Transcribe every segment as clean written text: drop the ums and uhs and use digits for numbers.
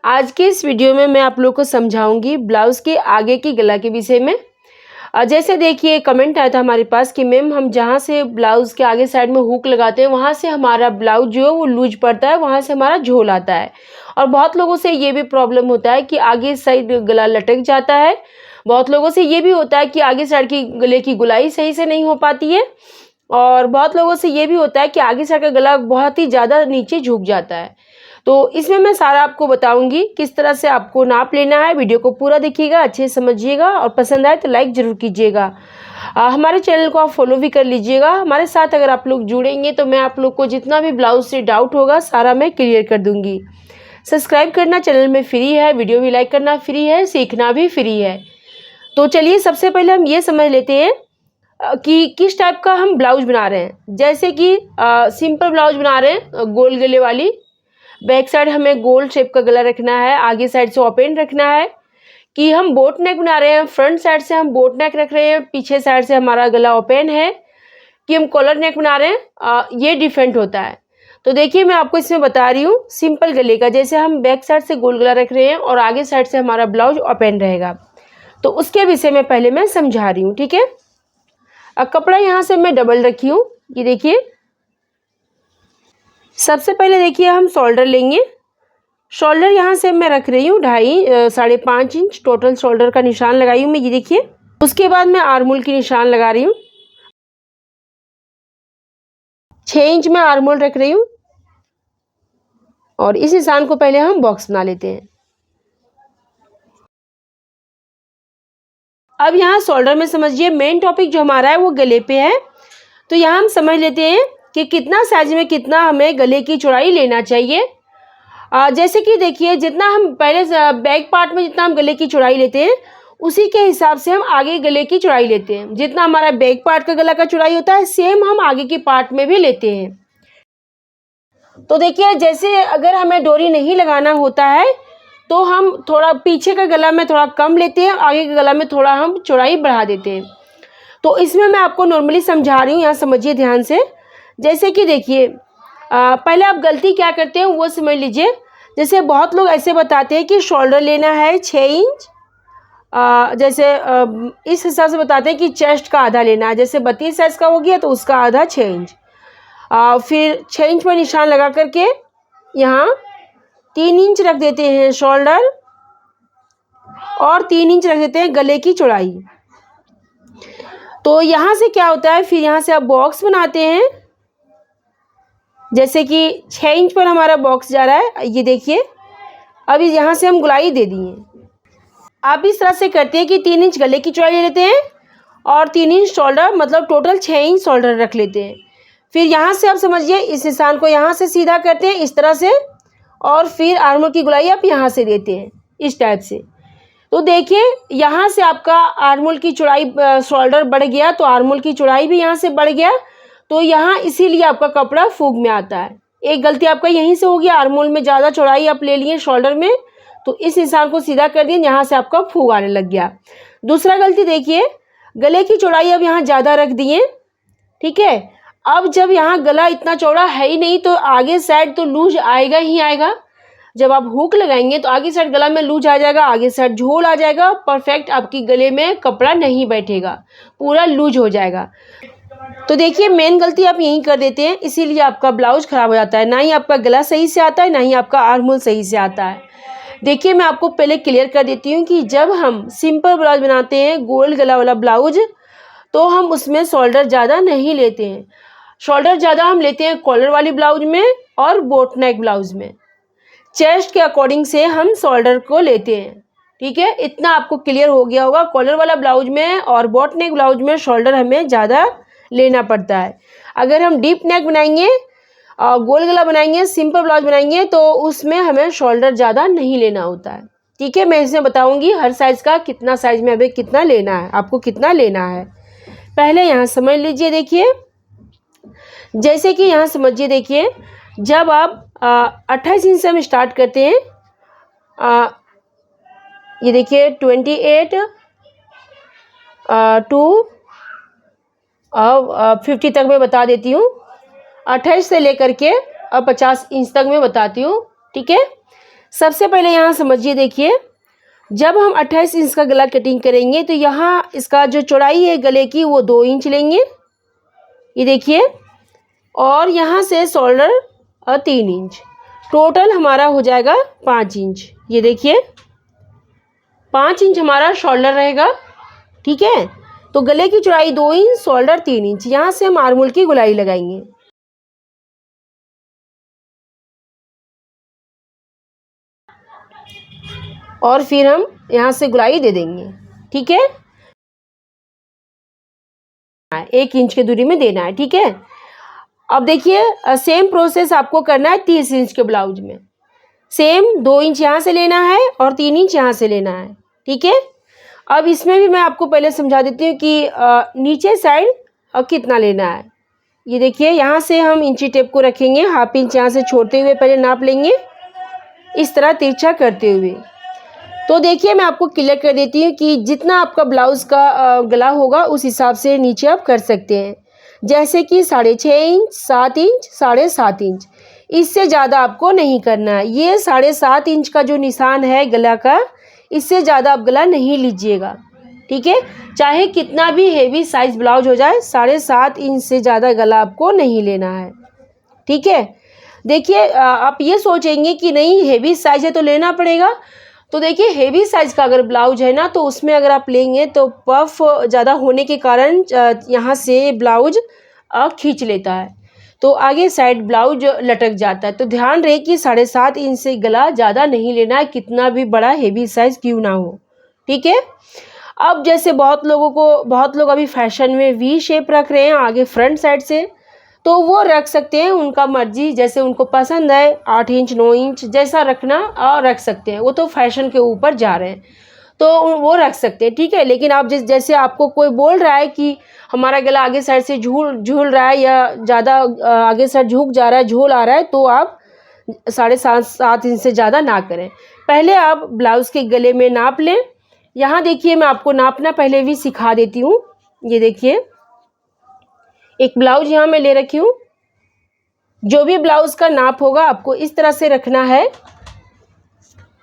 आज के इस वीडियो में मैं आप लोग को समझाऊंगी ब्लाउज़ के आगे की गला के विषय में। जैसे देखिए कमेंट आया था हमारे पास कि मैम हम जहाँ से ब्लाउज़ के आगे साइड में हुक लगाते हैं वहाँ से हमारा ब्लाउज़ जो है वो लूज पड़ता है, वहाँ से हमारा झोल आता है। और बहुत लोगों से ये भी प्रॉब्लम होता है कि आगे साइड गला लटक जाता है। बहुत लोगों से ये भी होता है कि आगे साइड की गले की गुलाई सही से नहीं हो पाती है। और बहुत लोगों से ये भी होता है कि आगे साइड का गला बहुत ही ज़्यादा नीचे झुक जाता है। तो इसमें मैं सारा आपको बताऊंगी किस तरह से आपको नाप लेना है। वीडियो को पूरा देखिएगा, अच्छे से समझिएगा और पसंद आए तो लाइक ज़रूर कीजिएगा। हमारे चैनल को आप फॉलो भी कर लीजिएगा। हमारे साथ अगर आप लोग जुड़ेंगे तो मैं आप लोग को जितना भी ब्लाउज से डाउट होगा सारा मैं क्लियर कर दूंगी। सब्सक्राइब करना चैनल में फ्री है, वीडियो भी लाइक करना फ्री है, सीखना भी फ्री है। तो चलिए सबसे पहले हम ये समझ लेते हैं कि किस टाइप का हम ब्लाउज बना रहे हैं। जैसे कि सिंपल ब्लाउज बना रहे हैं गोल गले वाली, बैक साइड हमें गोल शेप का गला रखना है, आगे साइड से ओपन रखना है। कि हम बोट नेक बना रहे हैं, फ्रंट साइड से हम बोट नेक रख रहे हैं, पीछे साइड से हमारा गला ओपन है। कि हम कॉलर नेक बना रहे हैं, ये डिफरेंट होता है। तो देखिए मैं आपको इसमें बता रही हूँ सिंपल गले का, जैसे हम बैक साइड से गोल गला रख रहे हैं और आगे साइड से हमारा ब्लाउज ओपन रहेगा। तो उसके विषय में पहले मैं समझा रही हूँ, ठीक है। कपड़ा यहाँ से मैं डबल रखी हूँ, ये देखिए। सबसे पहले देखिए हम शोल्डर लेंगे। शोल्डर यहाँ से मैं रख रही हूँ 5.5 इंच टोटल शोल्डर का निशान लगाई हूँ मैं, ये देखिए। उसके बाद मैं आर्मोल की निशान लगा रही हूँ, 6 इंच में आर्मोल रख रही हूँ। और इस निशान को पहले हम बॉक्स बना लेते हैं। अब यहाँ शोल्डर में समझिए मेन टॉपिक जो हमारा है वो गले पे है। तो यहाँ हम समझ लेते हैं कि कितना साइज में कितना हमें गले की चौड़ाई लेना चाहिए। जैसे कि देखिए जितना हम पहले बैक पार्ट में जितना हम गले की चौड़ाई लेते हैं उसी के हिसाब से हम आगे गले की चौड़ाई लेते हैं। जितना हमारा बैक पार्ट का गला का चौड़ाई होता है सेम हम आगे की पार्ट में भी लेते हैं। तो देखिए जैसे अगर हमें डोरी नहीं लगाना होता है तो हम थोड़ा पीछे का गला में थोड़ा कम लेते हैं, आगे के गला में थोड़ा हम चौड़ाई बढ़ा देते हैं। तो इसमें मैं आपको नॉर्मली समझा रही हूँ, यहाँ समझिए ध्यान से। जैसे कि देखिए पहले आप गलती क्या करते हैं वो समझ लीजिए। जैसे बहुत लोग ऐसे बताते हैं कि शोल्डर लेना है 6 इंच, जैसे इस हिसाब से बताते हैं कि चेस्ट का आधा लेना है। जैसे 32 साइज का हो गया तो उसका आधा 6 इंच। फिर 6 इंच पर निशान लगा करके यहाँ 3 इंच रख देते हैं शोल्डर और 3 इंच रख देते हैं गले की चौड़ाई। तो यहाँ से क्या होता है, फिर यहाँ से आप बॉक्स बनाते हैं। जैसे कि 6 इंच पर हमारा बॉक्स जा रहा है, ये देखिए। अब यहाँ से हम गुलाई दे दिए। आप इस तरह से करते हैं कि 3 इंच गले की चौड़ाई ले लेते हैं और 3 इंच शोल्डर, मतलब टोटल 6 इंच शोल्डर रख लेते हैं। फिर यहाँ से आप समझिए इस निशान को यहाँ से सीधा करते हैं इस तरह से, और फिर आर्मोल की गुलाई आप यहाँ से देते हैं इस टाइप से। तो देखिए यहाँ से आपका आर्मोल की चौड़ाई शोल्डर बढ़ गया तो आर्मोल की चौड़ाई भी यहाँ से बढ़ गया। तो यहाँ इसीलिए आपका कपड़ा फूग में आता है। एक गलती आपका यहीं से हो गया, आर्मोल में ज़्यादा चौड़ाई आप ले लिए शोल्डर में, तो इस निशान को सीधा कर दिए, यहाँ से आपका फूग आने लग गया। दूसरा गलती देखिए, गले की चौड़ाई अब यहाँ ज़्यादा रख दिए, ठीक है। अब जब यहाँ गला इतना चौड़ा है ही नहीं तो आगे साइड तो लूज आएगा ही आएगा। जब आप हुक लगाएंगे तो आगे साइड गला में लूज आ जाएगा, आगे साइड झोल आ जाएगा, परफेक्ट आपकी गले में कपड़ा नहीं बैठेगा, पूरा लूज हो जाएगा। तो देखिए मेन गलती आप यहीं कर देते हैं, इसीलिए आपका ब्लाउज खराब हो जाता है। ना ही आपका गला सही से आता है, ना ही आपका आर्महोल सही से आता है। देखिए मैं आपको पहले क्लियर कर देती हूँ कि जब हम सिंपल ब्लाउज बनाते हैं गोल गला वाला ब्लाउज तो हम उसमें शोल्डर ज़्यादा नहीं लेते हैं। शोल्डर ज़्यादा हम लेते हैं कॉलर वाली ब्लाउज में और बोट नेक ब्लाउज में। चेस्ट के अकॉर्डिंग से हम शोल्डर को लेते हैं, ठीक है। इतना आपको क्लियर हो गया होगा। कॉलर वाला ब्लाउज में और बोट नेक ब्लाउज में शोल्डर हमें ज़्यादा लेना पड़ता है। अगर हम डीप नेक बनाएंगे और गोल गला बनाएंगे, सिंपल ब्लाउज बनाएंगे तो उसमें हमें शोल्डर ज़्यादा नहीं लेना होता है, ठीक है। मैं इसमें बताऊंगी हर साइज़ का कितना साइज में हमें कितना लेना है, आपको कितना लेना है। पहले यहाँ समझ लीजिए। देखिए जैसे कि यहाँ समझिए, देखिए जब आप 28 इंच से हम स्टार्ट करते हैं, ये देखिए 28 टू 50 तक मैं बता देती हूँ। 28 से लेकर के अब 50 इंच तक मैं बताती हूँ, ठीक है। सबसे पहले यहाँ समझिए, देखिए जब हम 28 इंच का गला कटिंग करेंगे तो यहाँ इसका जो चौड़ाई है गले की वो 2 इंच लेंगे, ये देखिए, और यहाँ से शोल्डर 3 इंच, टोटल हमारा हो जाएगा 5 इंच। ये देखिए 5 इंच हमारा शोल्डर रहेगा, ठीक है। तो गले की चौड़ाई 2 इंच, शोल्डर 3 इंच, यहाँ से हम आर्महोल की गोलाई लगाएंगे। और फिर हम यहाँ से गोलाई दे देंगे, ठीक है। 1 इंच की दूरी में देना है, ठीक है। अब देखिए सेम प्रोसेस आपको करना है 30 इंच के ब्लाउज में। सेम 2 इंच यहाँ से लेना है और 3 इंच यहाँ से लेना है, ठीक है। अब इसमें भी मैं आपको पहले समझा देती हूँ कि नीचे साइड कितना लेना है। ये देखिए यहाँ से हम इंची टेप को रखेंगे, हाफ इंच यहाँ से छोड़ते हुए पहले नाप लेंगे, इस तरह तिरछा करते हुए। तो देखिए मैं आपको क्लियर कर देती हूँ कि जितना आपका ब्लाउज़ का गला होगा उस हिसाब से नीचे आप कर सकते हैं। जैसे कि 6.5 इंच, 7 इंच, 7.5 इंच, इससे ज़्यादा आपको नहीं करना है। ये 7.5 इंच का जो निशान है गला का, इससे ज़्यादा आप गला नहीं लीजिएगा, ठीक है। चाहे कितना भी हेवी साइज़ ब्लाउज हो जाए, 7.5 इंच से ज़्यादा गला आपको नहीं लेना है, ठीक है। देखिए आप ये सोचेंगे कि नहीं हेवी साइज़ है तो लेना पड़ेगा, तो देखिए हेवी साइज़ का अगर ब्लाउज है ना तो उसमें अगर आप लेंगे तो पफ ज़्यादा होने के कारण यहाँ से ब्लाउज खींच लेता है, तो आगे साइड ब्लाउज लटक जाता है। तो ध्यान रहे कि 7.5 इंच से गला ज़्यादा नहीं लेना है, कितना भी बड़ा हेवी साइज़ क्यों ना हो, ठीक है। अब जैसे बहुत लोग अभी फैशन में वी शेप रख रहे हैं आगे फ्रंट साइड से, तो वो रख सकते हैं, उनका मर्जी, जैसे उनको पसंद है 8 इंच 9 इंच जैसा रखना और रख सकते हैं, वो तो फैशन के ऊपर जा रहे हैं तो वो रख सकते हैं, ठीक है। लेकिन आप जैसे आपको कोई बोल रहा है कि हमारा गला आगे साइड से झूल रहा है या ज़्यादा आगे साइड झुक जा रहा है, झूल आ रहा है, तो आप 7.5 इंच से ज़्यादा ना करें। पहले आप ब्लाउज़ के गले में नाप लें। यहाँ देखिए मैं आपको नापना पहले भी सिखा देती हूँ। ये देखिए एक ब्लाउज यहाँ मैं ले रखी हूँ, जो भी ब्लाउज का नाप होगा आपको इस तरह से रखना है।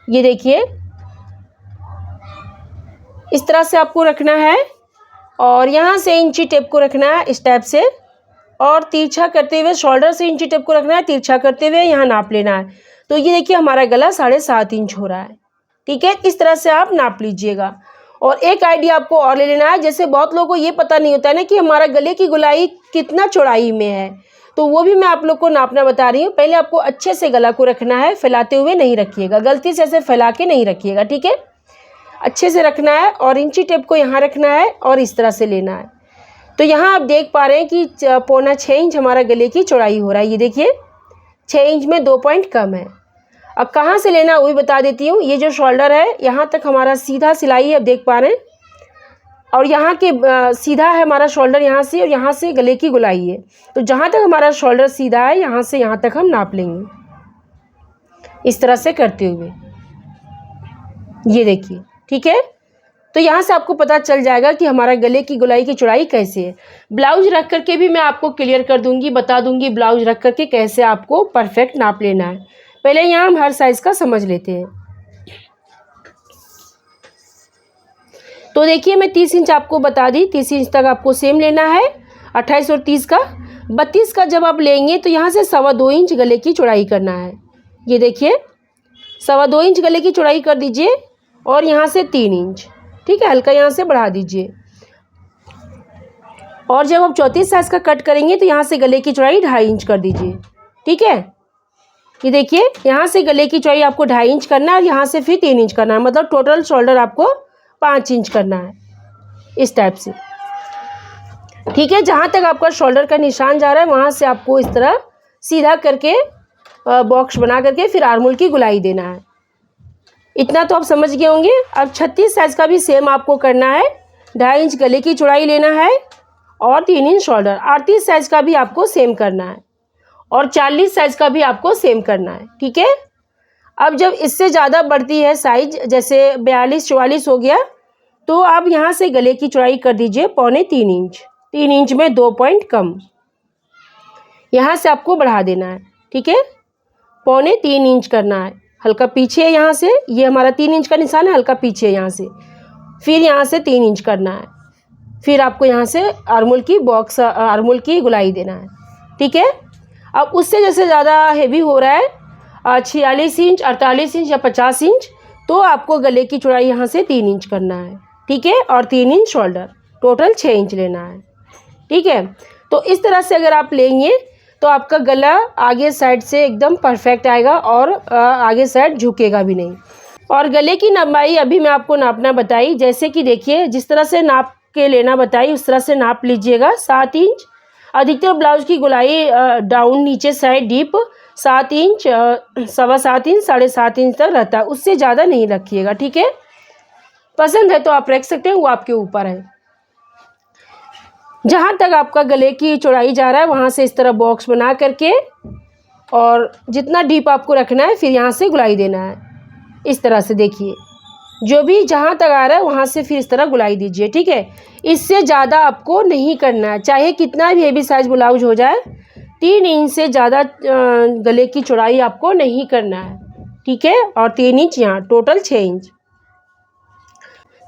ये देखिए इस तरह से आपको रखना है और यहाँ से इंची टेप को रखना है इस टाइप से, और तिरछा करते हुए शोल्डर से इंची टेप को रखना है, तिरछा करते हुए यहाँ नाप लेना है। तो ये देखिए हमारा गला 7.5 इंच हो रहा है, ठीक है। इस तरह से आप नाप लीजिएगा। और एक आइडिया आपको और ले लेना है, जैसे बहुत लोगों को ये पता नहीं होता है ना कि हमारा गले की गोलाई कितना चौड़ाई में है, तो वो भी मैं आप लोग को नापना बता रही हूँ। पहले आपको अच्छे से गला को रखना है, फैलाते हुए नहीं रखिएगा, गलती से ऐसे फैला के नहीं रखिएगा, ठीक है। अच्छे से रखना है और इंची टेप को यहाँ रखना है और इस तरह से लेना है। तो यहाँ आप देख पा रहे हैं कि 6.25 इंच हमारा गले की चौड़ाई हो रहा है। ये देखिए 6 इंच में 2 पॉइंट कम है। अब कहाँ से लेना वही बता देती हूँ। ये जो शोल्डर है यहाँ तक हमारा सीधा सिलाई है, अब देख पा रहे हैं, और यहाँ के सीधा है हमारा शोल्डर यहाँ से, और यहाँ से गले की गोलाई है। तो जहाँ तक हमारा शोल्डर सीधा है यहाँ से यहाँ तक हम नाप लेंगे इस तरह से करते हुए। ये देखिए, ठीक है। तो यहाँ से आपको पता चल जाएगा कि हमारा गले की गोलाई की चौड़ाई कैसे है। ब्लाउज रख करके भी मैं आपको क्लियर कर दूंगी, बता दूंगी ब्लाउज रख करके कैसे आपको परफेक्ट नाप लेना है। पहले यहाँ हम हर साइज़ का समझ लेते हैं। तो देखिए मैं 30 इंच आपको बता दी, 30 इंच तक आपको सेम लेना है। 28 और 30 का 32 का जब आप लेंगे तो यहाँ से 2.25 इंच गले की चौड़ाई करना है। ये देखिए 2.25 इंच गले की चौड़ाई कर दीजिए और यहाँ से 3 इंच, ठीक है, हल्का यहाँ से बढ़ा दीजिए। और जब आप 34 साइज़ का कट करेंगे तो यहाँ से गले की चौड़ाई 2.5 इंच कर दीजिए, ठीक है। ये देखिए यहाँ से गले की चौड़ाई आपको 2.5 इंच करना है और यहाँ से फिर 3 इंच करना है, मतलब टोटल शोल्डर आपको 5 इंच करना है इस टाइप से, ठीक है। जहाँ तक आपका शोल्डर का निशान जा रहा है वहाँ से आपको इस तरह सीधा करके बॉक्स बना करके फिर आर्महोल की गोलाई देना है। इतना तो आप समझ गए होंगे। अब 36 साइज़ का भी सेम आपको करना है। 2.5 इंच गले की चौड़ाई लेना है और 3 इंच शोल्डर। 38 साइज़ का भी आपको सेम करना है और 40 साइज़ का भी आपको सेम करना है, ठीक है। अब जब इससे ज़्यादा बढ़ती है साइज, जैसे 42-44 हो गया, तो आप यहाँ से गले की चौड़ाई कर दीजिए 3.25 इंच। 3 इंच में 2 पॉइंट कम यहाँ से आपको बढ़ा देना है, ठीक है। 3.25 इंच करना है। हल्का पीछे है यहाँ से, ये हमारा 3 इंच का निशान है, हल्का पीछे है यहाँ से, फिर यहाँ से 3 इंच करना है, फिर आपको यहाँ से आर्मोल की गुलाई देना है, ठीक है। अब उससे जैसे ज़्यादा हेवी हो रहा है 46 इंच, 48 इंच या 50 इंच, तो आपको गले की चौड़ाई यहाँ से 3 इंच करना है, ठीक है, और 3 इंच शोल्डर, टोटल 6 इंच लेना है, ठीक है। तो इस तरह से अगर आप लेंगे तो आपका गला आगे साइड से एकदम परफेक्ट आएगा और आगे साइड झुकेगा भी नहीं। और गले की लंबाई अभी मैं आपको नापना बताई, जैसे कि देखिए जिस तरह से नाप के लेना बताई उस तरह से नाप लीजिएगा। 7 इंच अधिकतर ब्लाउज़ की गुलाई डाउन नीचे side deep 7 inch, 7.25 inch, 7.5 inch तक रहता है, उससे ज़्यादा नहीं रखिएगा, ठीक है। पसंद है तो आप रख सकते हैं, वो आपके ऊपर है। जहाँ तक आपका गले की चौड़ाई जा रहा है वहाँ से इस तरह बॉक्स बना करके और जितना डीप आपको रखना है फिर यहाँ से गुलाई देना है, इस तरह से देखिए, जो भी जहाँ तक आ रहा है वहाँ से फिर इस तरह गुलाई दीजिए, ठीक है। इससे ज़्यादा आपको नहीं करना है, चाहे कितना भी हेवी साइज ब्लाउज हो जाए, 3 इंच से ज़्यादा गले की चौड़ाई आपको नहीं करना है, ठीक है, और 3 इंच यहाँ, टोटल 6 इंच।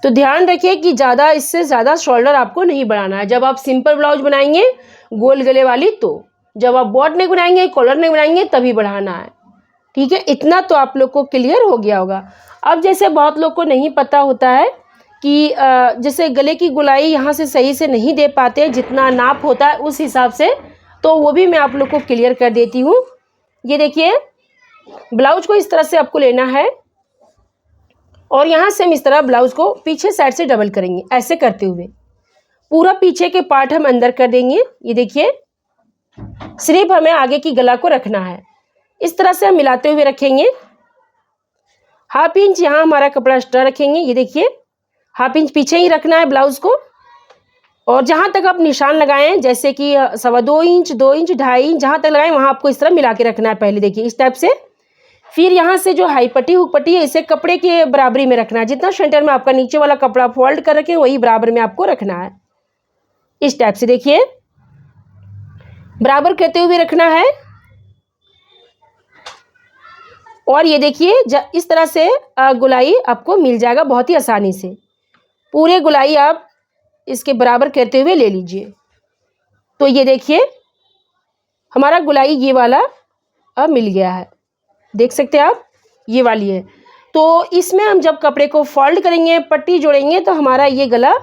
तो ध्यान रखिए कि ज़्यादा इससे ज़्यादा शोल्डर आपको नहीं बढ़ाना है। जब आप सिंपल ब्लाउज बनाएंगे गोल गले वाली, तो जब आप बॉट नेक बनाएंगे, कॉलर नेक बनाएंगे, तभी बढ़ाना है, ठीक है। इतना तो आप लोग को क्लियर हो गया होगा। अब जैसे बहुत लोग को नहीं पता होता है कि जैसे गले की गुलाई यहाँ से सही से नहीं दे पाते जितना नाप होता है उस हिसाब से, तो वो भी मैं आप लोग को क्लियर कर देती हूँ। ये देखिए ब्लाउज को इस तरह से आपको लेना है और यहाँ से हम इस तरह ब्लाउज को पीछे साइड से डबल करेंगे, ऐसे करते हुए पूरा पीछे के पार्ट हम अंदर कर देंगे। ये देखिए सिर्फ हमें आगे की गला को रखना है, इस तरह से हम मिलाते हुए रखेंगे। 1/2 इंच यहाँ हमारा कपड़ा एक्स्ट्रा रखेंगे, ये देखिए 1/2 इंच पीछे ही रखना है ब्लाउज को। और जहाँ तक आप निशान लगाएं, जैसे कि 2.25 इंच, 2 इंच, 2.5 इंच, जहाँ तक लगाएं वहाँ आपको इस तरह मिला के रखना है पहले, देखिए इस टाइप से। फिर यहाँ से जो हाई पट्टी हुक पट्टी है इसे कपड़े के बराबरी में रखना है, जितना सेंटर में आपका नीचे वाला कपड़ा फोल्ड कर रखे वही बराबर में आपको रखना है, इस टाइप से देखिए बराबर करते हुए रखना है। और ये देखिए इस तरह से गुलाई आपको मिल जाएगा बहुत ही आसानी से। पूरे गुलाई आप इसके बराबर करते हुए ले लीजिए। तो ये देखिए हमारा गुलाई ये वाला अब मिल गया है, देख सकते हैं आप, ये वाली है। तो इसमें हम जब कपड़े को फोल्ड करेंगे, पट्टी जोड़ेंगे, तो हमारा ये गला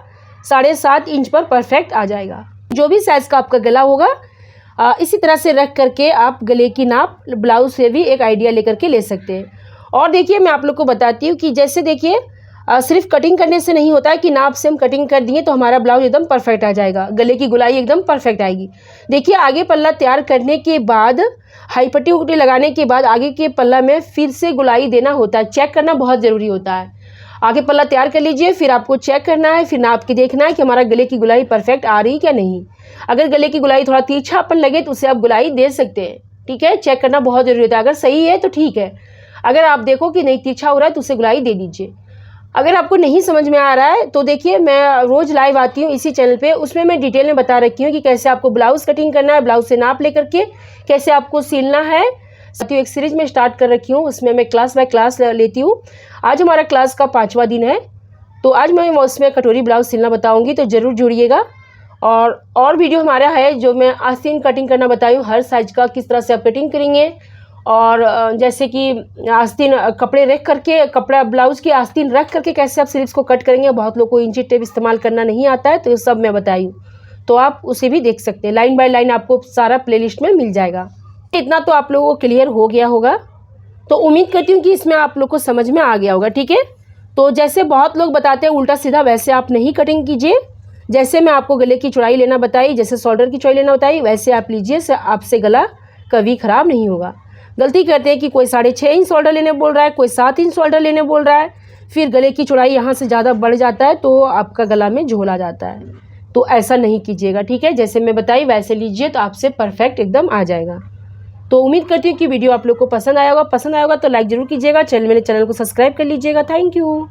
7.5 इंच पर परफेक्ट आ जाएगा। जो भी साइज़ का आपका गला होगा इसी तरह से रख करके आप गले की नाप ब्लाउज से भी एक आइडिया लेकर के ले सकते हैं। और देखिए मैं आप लोग को बताती हूँ कि जैसे देखिए सिर्फ कटिंग करने से नहीं होता है कि नाप से हम कटिंग कर दिए तो हमारा ब्लाउज एकदम परफेक्ट आ जाएगा, गले की गुलाई एकदम परफेक्ट आएगी। देखिए आगे पल्ला तैयार करने के बाद, हाई पट्टी उट्टी लगाने के बाद आगे के पल्ला में फिर से गुलाई देना होता है, चेक करना बहुत ज़रूरी होता है। आगे पल्ला तैयार कर लीजिए, फिर आपको चेक करना है, फिर नाप के देखना है कि हमारा गले की गुलाई परफेक्ट आ रही क्या नहीं। अगर गले की गुलाई थोड़ा तिरछापन लगे तो उसे आप गुलाई दे सकते हैं, ठीक है। चेक करना बहुत ज़रूरी होता है, अगर सही है तो ठीक है, अगर आप देखो कि नहीं तिरछा हो रहा है तो उसे गुलाई दे दीजिए। अगर आपको नहीं समझ में आ रहा है तो देखिए मैं रोज़ लाइव आती हूँ इसी चैनल पे, उसमें मैं डिटेल में बता रखी हूँ कि कैसे आपको ब्लाउज़ कटिंग करना है, ब्लाउज से नाप लेकर के कैसे आपको सिलना है। साथियों एक सीरीज़ में स्टार्ट कर रखी हूँ, उसमें मैं क्लास बाय क्लास लेती हूँ। आज हमारा क्लास का 5वां दिन है, तो आज मैं उसमें कटोरी ब्लाउज सिलना बताऊँगी, तो ज़रूर जुड़िएगा। और वीडियो हमारा है जो मैं आस्तीन कटिंग करना बताई हूँ, हर साइज का किस तरह से आप कटिंग करेंगे। और जैसे कि आस्तीन कपड़े रख करके, कपड़ा ब्लाउज़ की आस्तीन रख करके कैसे आप स्लीव्स को कट करेंगे। बहुत लोग को इंची टेप इस्तेमाल करना नहीं आता है, तो ये सब मैं बताई हूँ, तो आप उसे भी देख सकते हैं। लाइन बाय लाइन आपको सारा प्लेलिस्ट में मिल जाएगा। इतना तो आप लोगों को क्लियर हो गया होगा, तो उम्मीद करती हूँ कि इसमें आप लोग को समझ में आ गया होगा, ठीक है। तो जैसे बहुत लोग बताते हैं उल्टा सीधा, वैसे आप नहीं कटिंग कीजिए। जैसे मैं आपको गले की चौड़ाई लेना बताई, जैसे शोल्डर की चौड़ाई लेना बताई, वैसे आप लीजिए, आपसे गला कभी ख़राब नहीं होगा। गलती करते हैं कि कोई 6.5 इंच शोल्डर लेने बोल रहा है, कोई 7 इंच शोल्डर लेने बोल रहा है, फिर गले की चौड़ाई यहाँ से ज़्यादा बढ़ जाता है तो आपका गला में झोल आ जाता है। तो ऐसा नहीं कीजिएगा, ठीक है। जैसे मैं बताई वैसे लीजिए तो आपसे परफेक्ट एकदम आ जाएगा। तो उम्मीद करती हूँ कि वीडियो आप लोग को पसंद आया होगा। पसंद आया होगा तो लाइक ज़रूर कीजिएगा, मेरे चैनल को सब्सक्राइब कर लीजिएगा। Thank you.